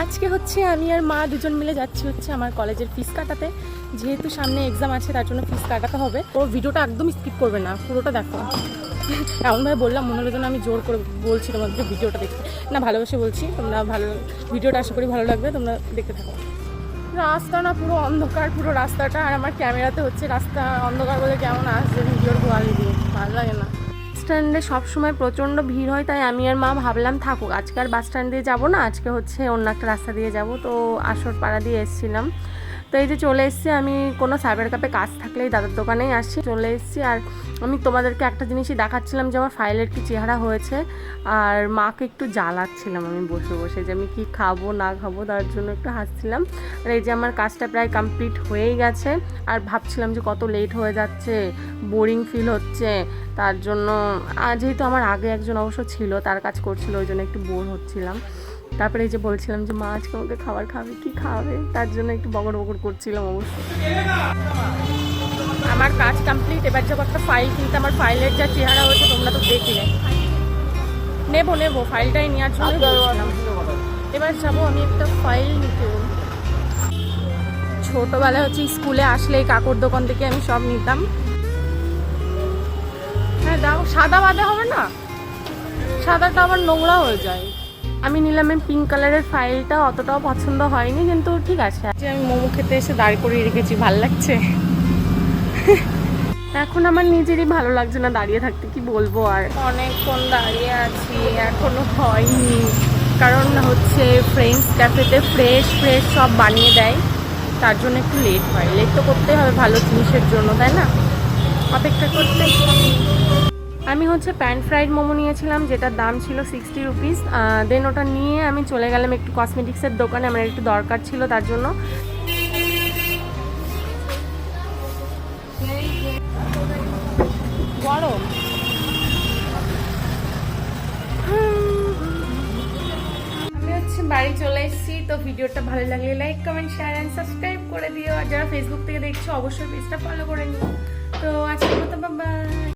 আজকে হচ্ছে আমি আর মা দুজন মিলে যাচ্ছি হচ্ছে আমার কলেজের ফিস কাটাতে। যেহেতু সামনে এক্সাম আছে তার জন্য ফিস কাটাতে হবে। ও ভিডিওটা একদম স্কিপ করবে না, পুরোটা দেখো। এমনভাবে বললাম মনে হলো যেন আমি জোর করে বলছি তোমাদেরকে ভিডিওটা দেখতে। না, ভালোবেসে বলছি, তোমরা ভালো ভিডিওটা আশা করি ভালো লাগবে, তোমরা দেখতে থাকো। রাস্তা না পুরো অন্ধকার, পুরো রাস্তাটা। আর আমার ক্যামেরাতে হচ্ছে রাস্তা অন্ধকার বলে কেমন আসছে ভিডিওর কোয়ালিটি, ভালো লাগে না। স্ট্যান্ডে সবসময় প্রচণ্ড ভিড় হয়, তাই আমি আর মা ভাবলাম থাকুক, আজকে আর বাস স্ট্যান্ড দিয়ে যাবো না, আজকে হচ্ছে অন্য একটা রাস্তা দিয়ে যাব। তো আসর পাড়া দিয়ে এসেছিলাম। তো এই যে চলে এসেছি, আমি কোনো সাইবার কাপে কাজ থাকলেই দাদার দোকানেই আসি, চলে এসেছি। আর আমি তোমাদেরকে একটা জিনিসই দেখাচ্ছিলাম যে আমার ফাইলের কি চেহারা হয়েছে। আর মাকে একটু জ্বালাচ্ছিলাম আমি বসে বসে, যে আমি কি খাবো না খাবো, তার জন্য একটু হাসছিলাম। আর এই যে আমার কাজটা প্রায় কমপ্লিট হয়েই গেছে। আর ভাবছিলাম যে কত লেট হয়ে যাচ্ছে, বোরিং ফিল হচ্ছে, তার জন্য যেহেতু আমার আগে একজন অবশ্য ছিল, তার কাজ করছিল, ওই জন্য একটু বোর হচ্ছিলাম। তারপরে এই যে বলছিলাম যে মা আজকে আমাকে খাবার খাবে, কি খাবে, তার জন্য একটু বগর বগর করছিলাম অবশ্য। আমার কাজ কমপ্লিট, এবার যাবো একটা ফাইল কিনতে। আমার ফাইলের যা চেহারা হয়েছে তোমরা তো দেখলে। নেবো ফাইলটাই নেওয়ার জন্য বলছিলাম। এবার যাবো আমি একটা ফাইল নিতে। ছোটোবেলায় হচ্ছে স্কুলে আসলে এই কাকুর দোকান থেকে আমি সব নিতাম। হ্যাঁ দাও, সাদা বাদে হবে না, সাদাটা আবার নোংরা হয়ে যায়। আমি নিলাম এই পিঙ্ক কালারের ফাইলটা, অতটাও পছন্দ হয়নি, কিন্তু ঠিক আছে। আমি মোমো খেতে এসে দাঁড় করিয়ে রেখেছি, ভাল লাগছে। এখন আমার নিজেরই ভালো লাগছে না দাঁড়িয়ে থাকতে, কি বলবো। আর অনেকক্ষণ দাঁড়িয়ে আছি, এখনো হয়নি, কারণ হচ্ছে ফ্রেন্ডস ক্যাফেতে ফ্রেশ সব বানিয়ে দেয়, তার জন্য একটু লেট হয়। লেট তো করতেই হবে ভালো জিনিসের জন্য, তাই না? অপেক্ষা করতে। আমি হচ্ছে প্যান ফ্রাইড মোমো নিয়েছিলাম, যেটার দাম ছিল 60 রুপিস। দেন ওটা নিয়ে আমি চলে গেলাম একটু কসমেটিক্সের দোকানে, আমার একটু দরকার ছিল তার জন্য। গরম। আমি হচ্ছে বাড়ি চলে এসেছি। তো ভিডিওটা ভালো লাগলে like, comment, share and subscribe করে দিও। আর যারা ফেসবুক থেকে দেখছো অবশ্যই পেজটা ফলো করে নিও। তো আজকের মতো বাই।